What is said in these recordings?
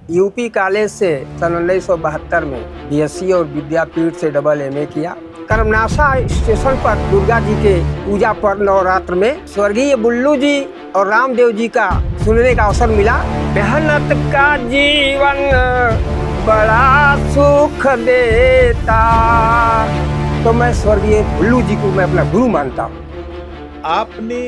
UP college से सन 1972 में BSc और विद्यापीठ से डबल एमए किया। कर्मनाशा स्टेशन पर दुर्गा जी के पूजा पर नवरात्र में स्वर्गीय बुल्लू जी और रामदेव जी का सुनने का अवसर मिला। मेहनत का जीवन बड़ा सुख देता, तो मैं स्वर्गीय बुल्लू जी को मैं अपना गुरु मानता हूँ। आपने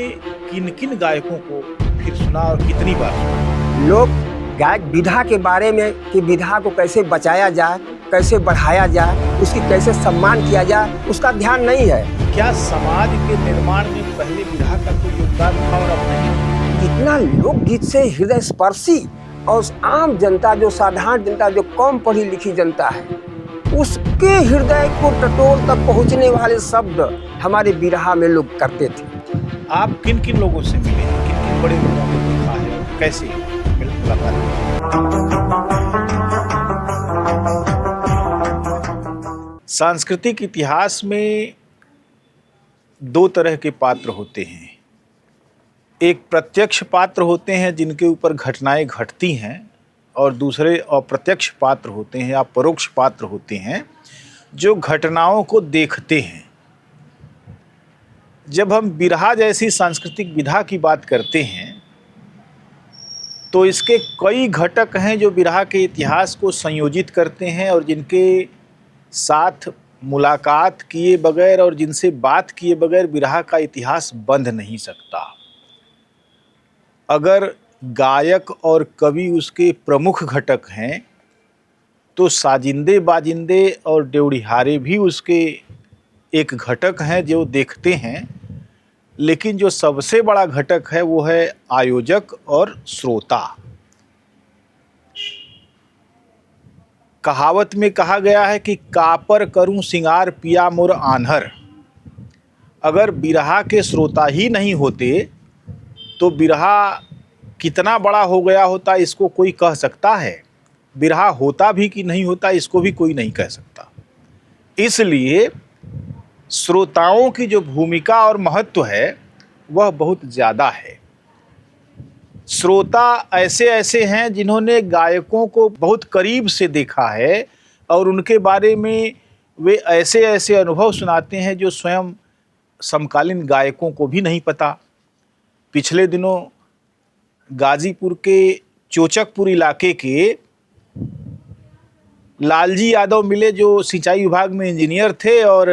किन किन गायकों को फिर सुना और कितनी बार सुना? लोग गायक विधा के बारे में कि विधा को कैसे बचाया जाए, कैसे बढ़ाया जाए, उसकी कैसे सम्मान किया जाए, उसका ध्यान नहीं है। क्या समाज के निर्माण में पहले विधा का कोई योगदान था और अब नहीं? इतना लोकगीत से हृदय स्पर्शी और आम जनता, जो साधारण जनता, जो कम पढ़ी लिखी जनता है, उसके हृदय को टटोल तक पहुंचने वाले शब्द हमारे बिरहा में लोग करते थे। आप किन किन लोगों से मिले, किन किन बड़े लोगों को देखा है, कैसे मुलाकात? सांस्कृतिक इतिहास में दो तरह के पात्र होते हैं। एक प्रत्यक्ष पात्र होते हैं जिनके ऊपर घटनाएं घटती हैं, और दूसरे अप्रत्यक्ष पात्र होते हैं या परोक्ष पात्र होते हैं जो घटनाओं को देखते हैं। जब हम बिरहा जैसी सांस्कृतिक विधा की बात करते हैं तो इसके कई घटक हैं जो बिरहा के इतिहास को संयोजित करते हैं और जिनके साथ मुलाकात किए बगैर और जिनसे बात किए बगैर बिरहा का इतिहास बंध नहीं सकता। अगर गायक और कवि उसके प्रमुख घटक हैं तो साजिंदे बाजिंदे और ड्योढ़िहारे भी उसके एक घटक हैं जो देखते हैं, लेकिन जो सबसे बड़ा घटक है वो है आयोजक और श्रोता। कहावत में कहा गया है कि कापर करूं सिंगार पिया मोर आन्हर। अगर बिरहा के श्रोता ही नहीं होते तो बिरहा कितना बड़ा हो गया होता इसको कोई कह सकता है? बिरहा होता भी कि नहीं होता इसको भी कोई नहीं कह सकता। इसलिए श्रोताओं की जो भूमिका और महत्व है वह बहुत ज़्यादा है। श्रोता ऐसे ऐसे हैं जिन्होंने गायकों को बहुत करीब से देखा है और उनके बारे में वे ऐसे ऐसे अनुभव सुनाते हैं जो स्वयं समकालीन गायकों को भी नहीं पता। पिछले दिनों गाजीपुर के चोचकपुर इलाके के लालजी यादव मिले जो सिंचाई विभाग में इंजीनियर थे, और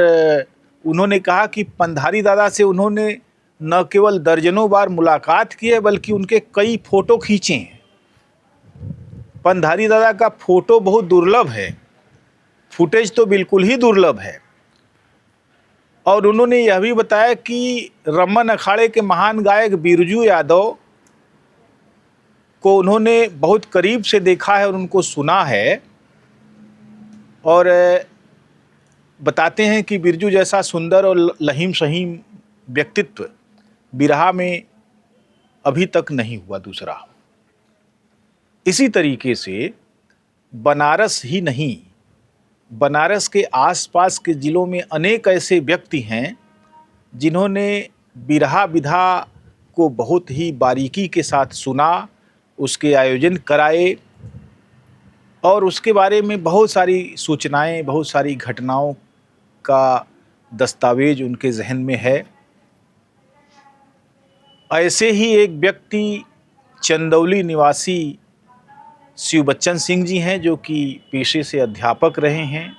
उन्होंने कहा कि पंधारी दादा से उन्होंने न केवल दर्जनों बार मुलाकात की है बल्कि उनके कई फ़ोटो खींचे हैं। पंधारी दादा का फ़ोटो बहुत दुर्लभ है, फुटेज तो बिल्कुल ही दुर्लभ है। और उन्होंने यह भी बताया कि रमन अखाड़े के महान गायक बिरजू यादव को उन्होंने बहुत करीब से देखा है और उनको सुना है, और बताते हैं कि बिरजू जैसा सुंदर और लहीम शहीम व्यक्तित्व बिरहा में अभी तक नहीं हुआ दूसरा। इसी तरीके से बनारस ही नहीं, बनारस के आसपास के ज़िलों में अनेक ऐसे व्यक्ति हैं जिन्होंने बिरहा विधा को बहुत ही बारीकी के साथ सुना, उसके आयोजन कराए और उसके बारे में बहुत सारी सूचनाएं, बहुत सारी घटनाओं का दस्तावेज उनके जहन में है। ऐसे ही एक व्यक्ति चंदौली निवासी शिव बच्चन सिंह जी हैं जो कि पेशे से अध्यापक रहे हैं।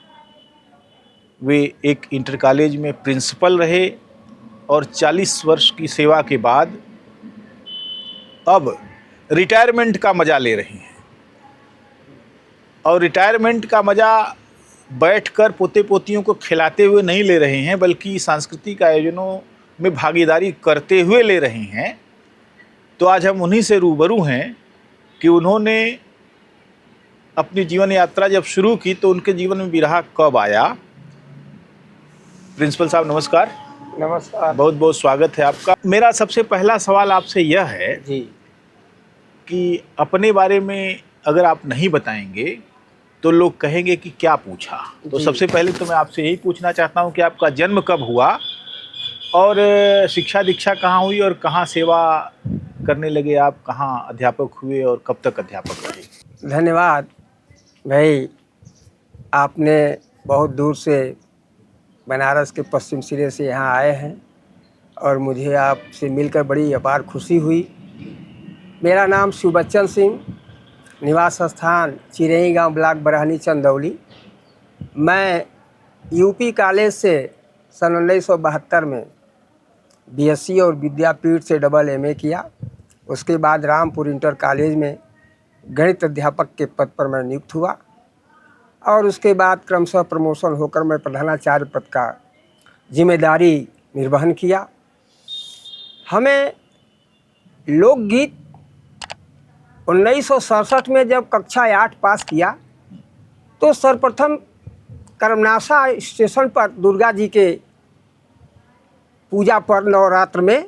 वे एक इंटर कॉलेज में प्रिंसिपल रहे और 40 वर्ष की सेवा के बाद अब रिटायरमेंट का मज़ा ले रहे हैं। और रिटायरमेंट का मज़ा बैठकर पोते पोतियों को खिलाते हुए नहीं ले रहे हैं, बल्कि सांस्कृतिक आयोजनों में भागीदारी करते हुए ले रहे हैं। तो आज हम उन्हीं से रूबरू हैं कि उन्होंने अपनी जीवन यात्रा जब शुरू की तो उनके जीवन में बिरहा कब आया। प्रिंसिपल साहब नमस्कार। नमस्कार। बहुत बहुत स्वागत है आपका। मेरा सबसे पहला सवाल आपसे यह है जी कि अपने बारे में अगर आप नहीं बताएंगे तो लोग कहेंगे कि क्या पूछा। तो सबसे पहले तो मैं आपसे यही पूछना चाहता हूं कि आपका जन्म कब हुआ और शिक्षा दीक्षा कहाँ हुई और कहाँ सेवा करने लगे आप, कहाँ अध्यापक हुए और कब तक अध्यापक रहे? धन्यवाद भाई। आपने बहुत दूर से बनारस के पश्चिम सिरे से यहाँ आए हैं और मुझे आपसे मिलकर बड़ी अपार खुशी हुई। मेरा नाम शिवबच्चन सिंह, निवास स्थान चिरई गांव, ब्लॉक बरहनी, चंदौली। मैं यूपी कॉलेज से सन 1972 में बीएससी और विद्यापीठ से डबल एमए किया। उसके बाद रामपुर इंटर कॉलेज में गणित अध्यापक के पद पर मैं नियुक्त हुआ और उसके बाद क्रमशः प्रमोशन होकर मैं प्रधानाचार्य पद का जिम्मेदारी निर्वहन किया। हमें लोकगीत 1967 में जब कक्षा 8 पास किया तो सर्वप्रथम करमनाशा स्टेशन पर दुर्गा जी के पूजा पर नवरात्र में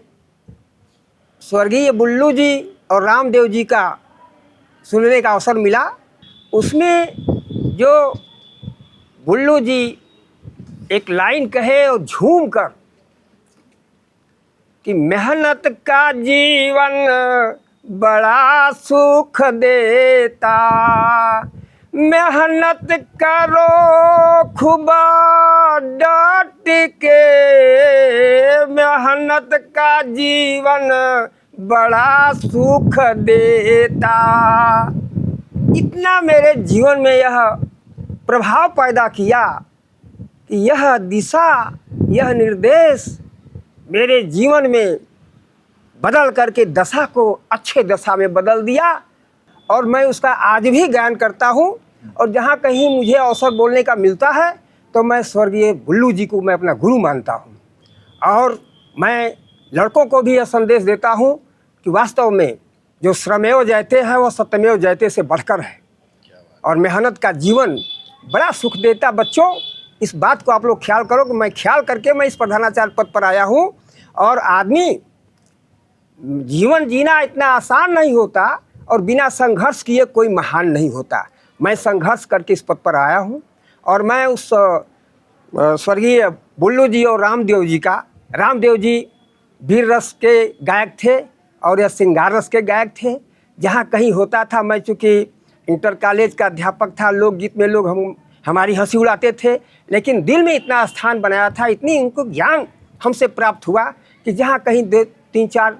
स्वर्गीय बुल्लू जी और रामदेव जी का सुनने का अवसर मिला। उसमें जो बुल्लू जी एक लाइन कहे और झूम कर कि मेहनत का जीवन बड़ा सुख देता, मेहनत करो खूब डट के, मेहनत का जीवन बड़ा सुख देता। इतना मेरे जीवन में यह प्रभाव पैदा किया कि यह दिशा, यह निर्देश मेरे जीवन में बदल करके दशा को अच्छे दशा में बदल दिया और मैं उसका आज भी गायन करता हूँ। और जहाँ कहीं मुझे अवसर बोलने का मिलता है तो मैं स्वर्गीय बुल्लू जी को मैं अपना गुरु मानता हूँ और मैं लड़कों को भी यह संदेश देता हूँ कि वास्तव में जो श्रमेव जयते हैं वह सत्यमेव जयते से बढ़कर है और मेहनत का जीवन बड़ा सुख देता। बच्चों, इस बात को आप लोग ख्याल करो कि मैं ख्याल करके मैं इस प्रधानाचार्य पद पर आया हूँ। और आदमी जीवन जीना इतना आसान नहीं होता और बिना संघर्ष किए कोई महान नहीं होता। मैं संघर्ष करके इस पद पर आया हूँ और मैं उस स्वर्गीय बुल्लू जी और रामदेव जी का, रामदेव जी वीर रस के गायक थे और यह श्रृंगार रस के गायक थे। जहाँ कहीं होता था, मैं चूँकि इंटर कॉलेज का अध्यापक था, लोकगीत में लोग हमारी हंसी उड़ाते थे, लेकिन दिल में इतना स्थान बनाया था, इतनी उनको ज्ञान हमसे प्राप्त हुआ कि जहाँ कहीं 3, 4,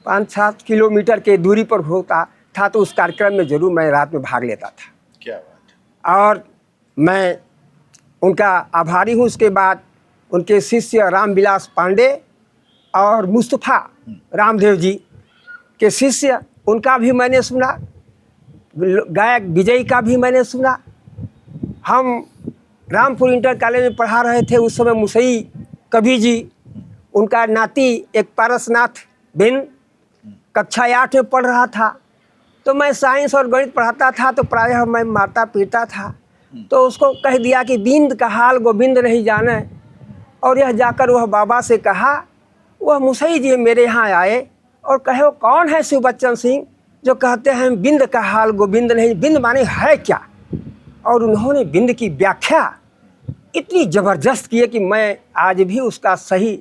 5, 7 किलोमीटर के दूरी पर होता था तो उस कार्यक्रम में ज़रूर मैं रात में भाग लेता था। क्या बात है। और मैं उनका आभारी हूँ। उसके बाद उनके शिष्य रामविलास पांडे और मुस्तफ़ा रामदेव जी के शिष्य, उनका भी मैंने सुना। गायक विजय का भी मैंने सुना। हम रामपुर इंटर कॉलेज में पढ़ा रहे थे उस समय। मुसई कवि जी, उनका नाती एक पारसनाथ बिन कक्षा 8 में पढ़ रहा था तो मैं साइंस और गणित पढ़ाता था तो प्रायः मैं मारता पीटता था। तो उसको कह दिया कि बिंद का हाल गोविंद नहीं जाने। और यह जाकर वह बाबा से कहा, वह मुसई जी मेरे यहाँ आए और कहे वो कौन है शिवबच्चन सिंह जो कहते हैं बिंद का हाल गोविंद नहीं, बिंद माने है क्या। और उन्होंने बिंद की व्याख्या इतनी ज़बरदस्त की है कि मैं आज भी उसका सही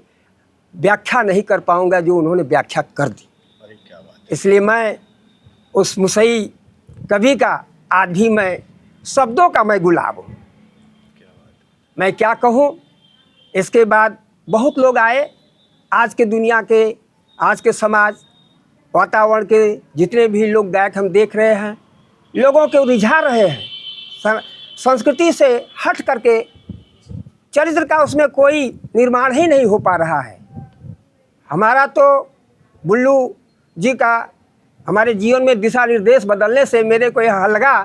व्याख्या नहीं कर पाऊँगा जो उन्होंने व्याख्या कर दी। क्या बात है। इसलिए मैं उस मुसई कवि का आज भी मैं शब्दों का मैं गुलाब हूँ। मैं क्या कहूँ। इसके बाद बहुत लोग आए। आज के दुनिया के, आज के समाज वातावरण के जितने भी लोग गायक हम देख रहे हैं, लोगों को रिझा रहे हैं। संस्कृति से हट करके चरित्र का उसमें कोई निर्माण ही नहीं हो पा रहा है। हमारा तो बुल्लू जी का हमारे जीवन में दिशा निर्देश बदलने से मेरे को यह लगा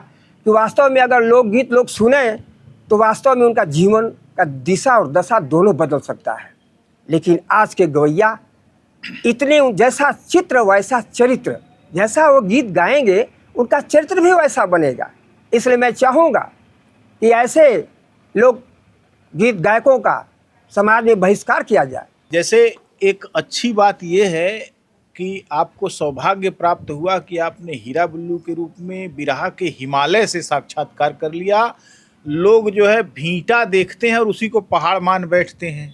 कि वास्तव में अगर लोकगीत लोग सुने तो वास्तव में उनका जीवन का दिशा और दशा दोनों बदल सकता है। लेकिन आज के गवैया इतने, जैसा चित्र वैसा चरित्र, जैसा वो गीत गाएंगे उनका चरित्र भी वैसा बनेगा। इसलिए मैं चाहूँगा कि ऐसे लोग गीत गायकों का समाज में बहिष्कार किया जाए। जैसे एक अच्छी बात यह है कि आपको सौभाग्य प्राप्त हुआ कि आपने हीरा बुल्लू के रूप में बिरहा के हिमालय से साक्षात्कार कर लिया। लोग जो है भींटा देखते हैं और उसी को पहाड़ मान बैठते हैं।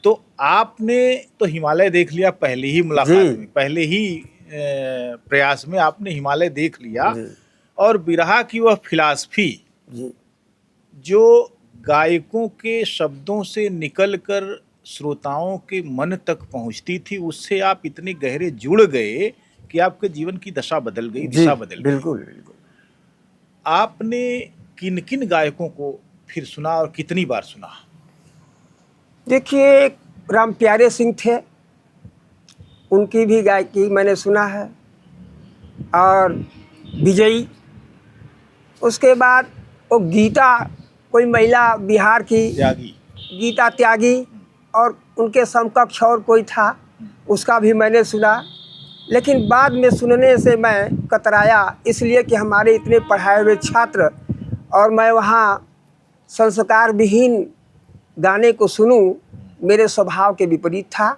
तो आपने तो हिमालय देख लिया पहले ही मुलाकात में, पहले ही प्रयास में आपने हिमालय देख लिया। और बिरहा की वह फिलॉसफी जी जो गायकों के शब्दों से निकलकर श्रोताओं के मन तक पहुंचती थी, उससे आप इतने गहरे जुड़ गए कि आपके जीवन की दशा बदल गई, जी दिशा बदल गई। बिल्कुल बिल्कुल। आपने किन किन गायकों को फिर सुना और कितनी बार सुना? देखिए, राम प्यारे सिंह थे, उनकी भी गायकी मैंने सुना है, और विजयी। उसके बाद वो गीता, कोई महिला बिहार की, त्यागी। गीता त्यागी, और उनके समकक्ष और कोई था, उसका भी मैंने सुना। लेकिन बाद में सुनने से मैं कतराया, इसलिए कि हमारे इतने पढ़ाए हुए छात्र और मैं वहाँ संस्कार विहीन गाने को सुनूं, मेरे स्वभाव के विपरीत था,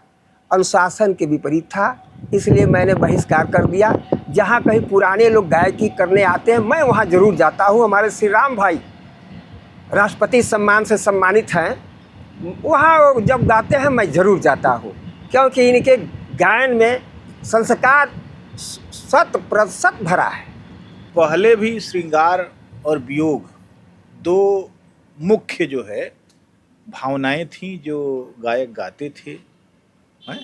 अनुशासन के विपरीत था, इसलिए मैंने बहिष्कार कर दिया। जहाँ कहीं पुराने लोग गायकी करने आते हैं, मैं वहाँ ज़रूर जाता हूँ। हमारे श्री राम भाई राष्ट्रपति सम्मान से सम्मानित हैं, वहाँ जब गाते हैं मैं ज़रूर जाता हूँ, क्योंकि इनके गायन में संस्कार 100% भरा है। पहले भी श्रृंगार और वियोग दो मुख्य जो है भावनाएं थी जो गायक गाते थे, हैं?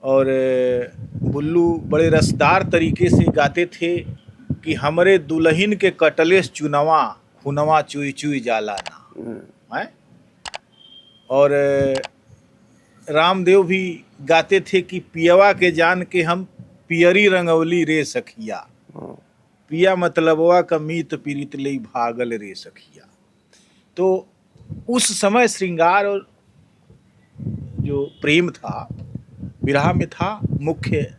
और बुल्लू बड़े रसदार तरीके से गाते थे कि हमरे दुल्हन के कटलेस चुनवा खुनवा चुई चुई जाला ना, हैं? और रामदेव भी गाते थे कि पियवा के जान के हम पियरी रंगवली रे सखिया, पिया मतलबवा का मीत पीरित ले भागल रे सखिया। तो उस समय श्रृंगार और जो प्रेम था विरह में था, मुख्य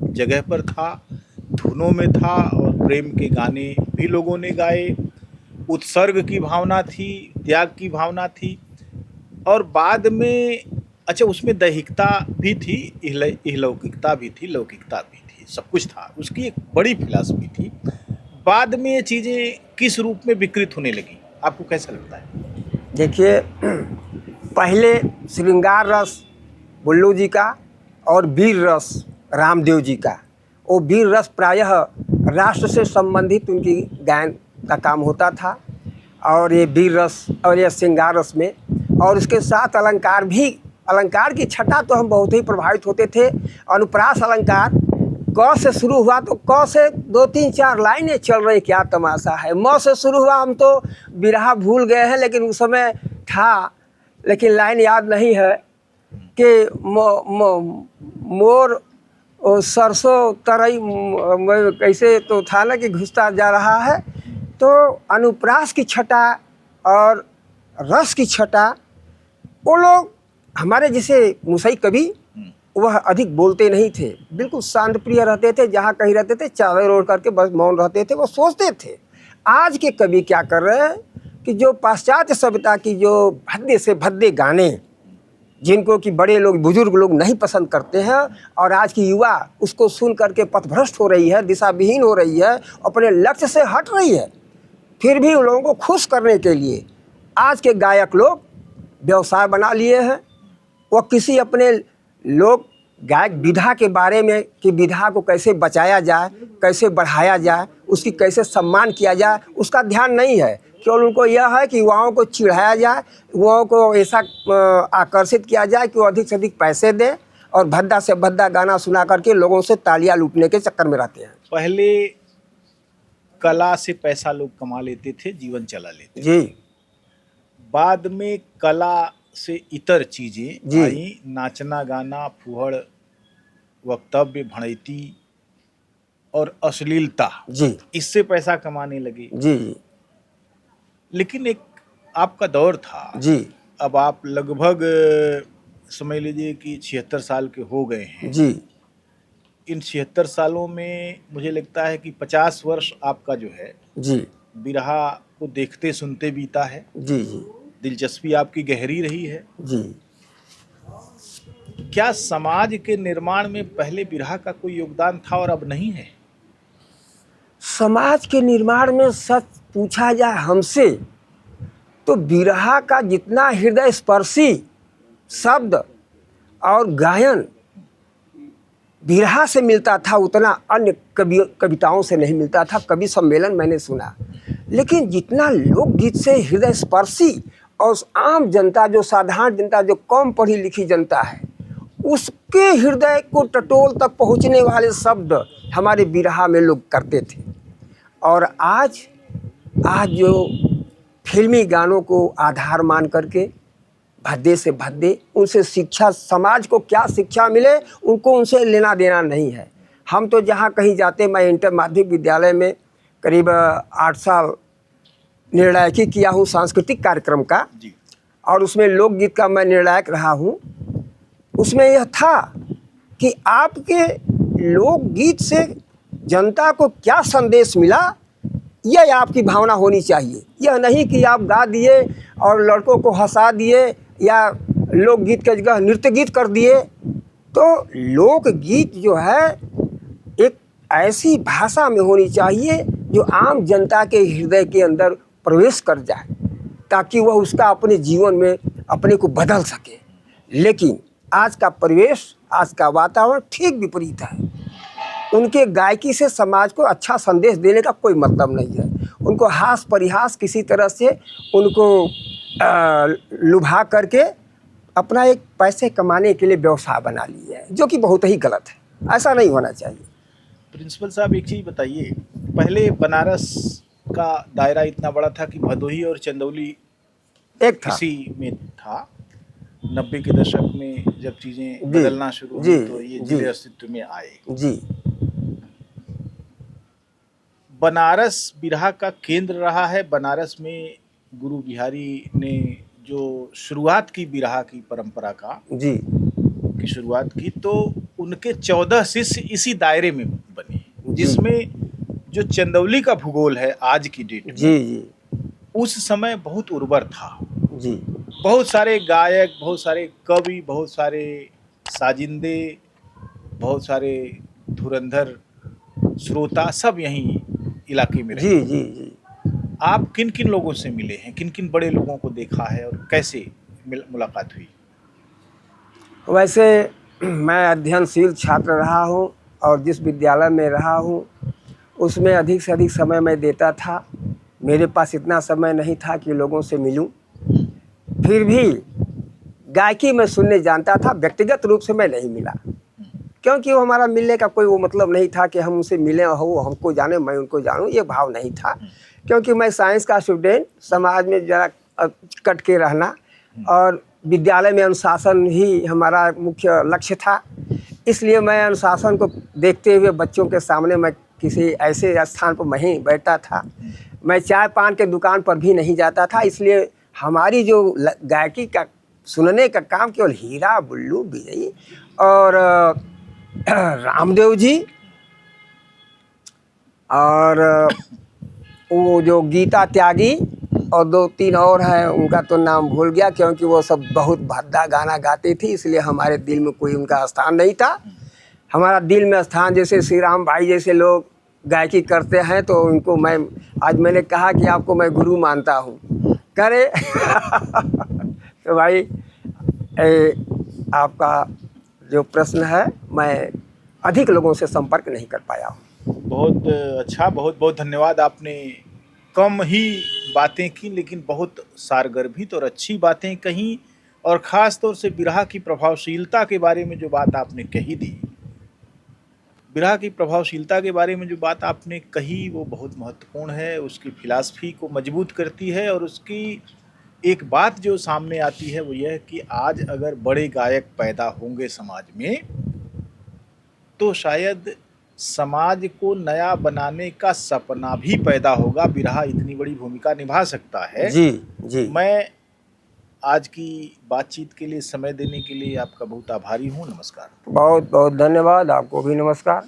जगह पर था, धुनों में था, और प्रेम के गाने भी लोगों ने गाए। उत्सर्ग की भावना थी, त्याग की भावना थी, और बाद में अच्छा उसमें दैहिकता भी थी, इहलौकिकता भी थी, लौकिकता भी थी, सब कुछ था। उसकी एक बड़ी फिलॉसफी थी। बाद में ये चीज़ें किस रूप में विकृत होने लगी, आपको कैसा लगता है? देखिए, पहले श्रृंगार रस बुल्लू जी का और वीर रस रामदेव जी का। वो वीर रस प्रायः राष्ट्र से संबंधित उनकी गायन का काम होता था, और ये वीर रस और ये श्रृंगार रस में, और उसके साथ अलंकार भी, अलंकार की छटा तो हम बहुत ही प्रभावित होते थे। अनुप्रास अलंकार क से शुरू हुआ तो क से 2-3-4 लाइनें चल रही, क्या तमाशा है। म से शुरू हुआ, हम तो बिरहा भूल गए हैं, लेकिन उस समय था, लेकिन लाइन याद नहीं है कि मोर सरसों तरई कैसे तो था ना, कि घुसता जा रहा है। तो अनुप्रास की छटा और रस की छटा, वो लोग हमारे जैसे मुसई कवि वह अधिक बोलते नहीं थे, बिल्कुल शांत प्रिय रहते थे। जहाँ कहीं रहते थे चादर ओढ़ करके बस मौन रहते थे, वो सोचते थे। आज के कवि क्या कर रहे हैं कि जो पाश्चात्य सभ्यता की जो भद्दे से भद्दे गाने, जिनको कि बड़े लोग बुजुर्ग लोग नहीं पसंद करते हैं, और आज की युवा उसको सुन करके पथभ्रष्ट हो रही है, दिशाविहीन हो रही है, अपने लक्ष्य से हट रही है। फिर भी उन लोगों को खुश करने के लिए आज के गायक लोग व्यवसाय बना लिए हैं। वो किसी अपने लोग गायक विधा के बारे में, कि विधा को कैसे बचाया जाए, कैसे बढ़ाया जाए, उसकी कैसे सम्मान किया जाए, उसका ध्यान नहीं है। केवल उनको यह है कि युवाओं को चिढ़ाया जाए, युवाओं को ऐसा आकर्षित किया जाए कि वो अधिक से अधिक पैसे दें, और भद्दा से भद्दा गाना सुना करके लोगों से तालियां लूटने के चक्कर में रहते हैं। पहले कला से पैसा लोग कमा लेते थे, जीवन चला लेते जी। बाद में कला से इतर चीजें जी। आई, नाचना गाना, फुहड़, वक्तव्य, भड़ैती और अश्लीलता, जी इससे पैसा कमाने लगे। जी जी लेकिन एक आपका दौर था, जी अब आप लगभग समझ लीजिए कि 76 साल के हो गए हैं। जी। इन 76 सालों में मुझे लगता है कि 50 वर्ष आपका जो है जी बिरहा को देखते सुनते बीता है। जी जी दिलचस्पी आपकी गहरी रही है। जी। क्या समाज के निर्माण में पहले बिरहा का कोई योगदान था और अब नहीं है? समाज के निर्माण में सच पूछा जाए हमसे, तो बिरहा का जितना हृदय स्पर्शी शब्द और गायन बिरहा से मिलता था उतना अन्य कविताओं से नहीं मिलता था। कवि सम्मेलन मैंने सुना, लेकिन जितना लोकगीत से हृदय स्पर्शी और आम जनता, जो साधारण जनता, जो कम पढ़ी लिखी जनता है, उसके हृदय को टटोल तक पहुंचने वाले शब्द हमारे बिरहा में लोग करते थे। और आज जो फिल्मी गानों को आधार मान करके भद्दे से भद्दे, उनसे शिक्षा, समाज को क्या शिक्षा मिले उनको उनसे लेना देना नहीं है। हम तो जहाँ कहीं जाते, मैं इंटर माध्यमिक विद्यालय में करीब 8 साल निर्णायकी किया हूँ सांस्कृतिक कार्यक्रम का, और उसमें लोकगीत का मैं निर्णायक रहा हूँ। उसमें यह था कि आपके लोकगीत से जनता को क्या संदेश मिला, यह आपकी भावना होनी चाहिए। यह नहीं कि आप गा दिए और लड़कों को हंसा दिए या लोकगीत की जगह नृत्य गीत कर दिए। तो लोकगीत जो है एक ऐसी भाषा में होनी चाहिए जो आम जनता के हृदय के अंदर प्रवेश कर जाए, ताकि वह उसका अपने जीवन में अपने को बदल सके। लेकिन आज का परिवेश, आज का वातावरण ठीक विपरीत है। उनके गायकी से समाज को अच्छा संदेश देने का कोई मतलब नहीं है। उनको हास परिहास किसी तरह से उनको लुभा करके अपना एक पैसे कमाने के लिए व्यवसाय बना लिया है, जो कि बहुत ही गलत है। ऐसा नहीं होना चाहिए। प्रिंसिपल साहब, एक चीज़ बताइए, पहले बनारस का दायरा इतना बड़ा था कि भदोही और चंदौली एक था, इसी में था। 90 के दशक में जब चीज़ें बदलना शुरू हुई तो ये जिले अस्तित्व में आए। जी, बनारस बिरहा का केंद्र रहा है। बनारस में गुरु बिहारी ने जो शुरुआत की बिरहा की परंपरा का जी, की शुरुआत की, तो उनके 14 शिष्य इसी दायरे में बने, जिसमें जो चंदौली का भूगोल है आज की डेट में, जी, उस समय बहुत उर्वर था। जी, बहुत सारे गायक, बहुत सारे कवि, बहुत सारे साजिंदे, बहुत सारे धुरंधर श्रोता सब यहीं इलाके में रहे। जी, जी, जी। आप किन किन लोगों से मिले हैं, किन किन बड़े लोगों को देखा है और कैसे मुलाकात हुई? वैसे मैं अध्ययनशील छात्र रहा हूँ और जिस विद्यालय में रहा हूँ उसमें अधिक से अधिक समय मैं देता था। मेरे पास इतना समय नहीं था कि लोगों से मिलूं। फिर भी गायकी मैं सुनने जानता था, व्यक्तिगत रूप से मैं नहीं मिला, क्योंकि वो हमारा मिलने का कोई वो मतलब नहीं था कि हम उनसे मिलें, हो हमको जाने मैं उनको जानूं, ये भाव नहीं था। क्योंकि मैं साइंस का स्टूडेंट, समाज में जरा कट के रहना और विद्यालय में अनुशासन ही हमारा मुख्य लक्ष्य था। इसलिए मैं अनुशासन को देखते हुए बच्चों के सामने मैं किसी ऐसे स्थान पर नहीं बैठता था। मैं चाय पान के दुकान पर भी नहीं जाता था। इसलिए हमारी जो गायकी का सुनने का काम केवल हीरा, बुल्लू, विजयी और रामदेव जी और वो जो गीता त्यागी और 2-3 और हैं, उनका तो नाम भूल गया, क्योंकि वो सब बहुत भद्दा गाना गाती थी, इसलिए हमारे दिल में कोई उनका स्थान नहीं था। हमारा दिल में स्थान जैसे श्री राम भाई जैसे लोग गायकी करते हैं, तो उनको मैंने कहा कि आपको मैं गुरु मानता हूँ। करे तो भाई आपका जो प्रश्न है, मैं अधिक लोगों से संपर्क नहीं कर पाया हूँ। बहुत अच्छा, बहुत बहुत धन्यवाद। आपने कम ही बातें की लेकिन बहुत सारगर्भित और अच्छी बातें कहीं, और ख़ास तौर से बिरहा की प्रभावशीलता के बारे में जो बात आपने कही दी, बिरहा की प्रभावशीलता के बारे में जो बात आपने कही वो बहुत महत्वपूर्ण है। उसकी फिलॉसफी को मजबूत करती है। और उसकी एक बात जो सामने आती है वो यह है कि आज अगर बड़े गायक पैदा होंगे समाज में, तो शायद समाज को नया बनाने का सपना भी पैदा होगा। बिरहा इतनी बड़ी भूमिका निभा सकता है। जी, जी। मैं आज की बातचीत के लिए, समय देने के लिए आपका बहुत आभारी हूँ। नमस्कार। बहुत बहुत धन्यवाद, आपको भी नमस्कार।